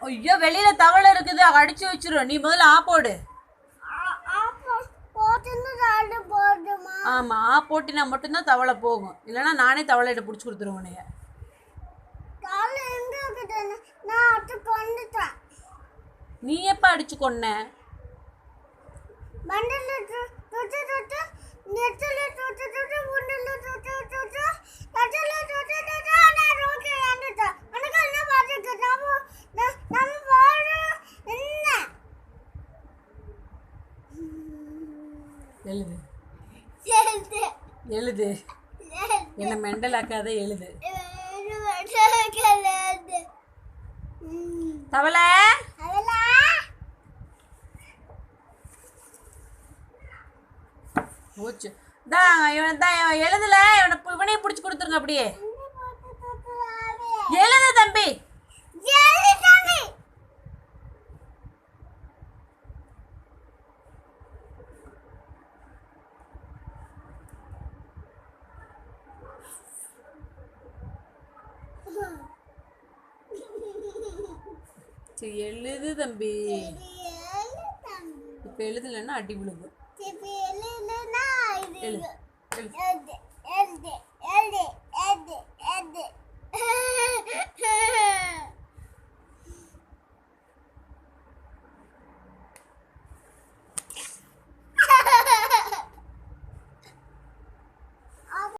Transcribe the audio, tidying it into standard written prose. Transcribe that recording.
ஐயோ வெளியில தவளை இருக்குது, அடிச்சு வச்சிரும். நீ முதல்ல ஆ போடு. ஆமா, ஆ போட்டினா மட்டும்தான் தவளை போகும். இல்லைன்னா நானே தவளையிட்ட பிடிச்சி கொடுத்துருவேன். நீ எப்ப அடிச்சு கொன்ன? எழுது எழுது, என்ன மெண்டல் ஆக்காத, எழுது. தவளை போச்சு. எழுதல, இவனையும் பிடிச்சி கொடுத்துருங்க. அப்படியே எழுது தம்பி. எழுது தம்பி. இப்ப எழுதலன்னா அடி விழுகும். எழுது எழுது.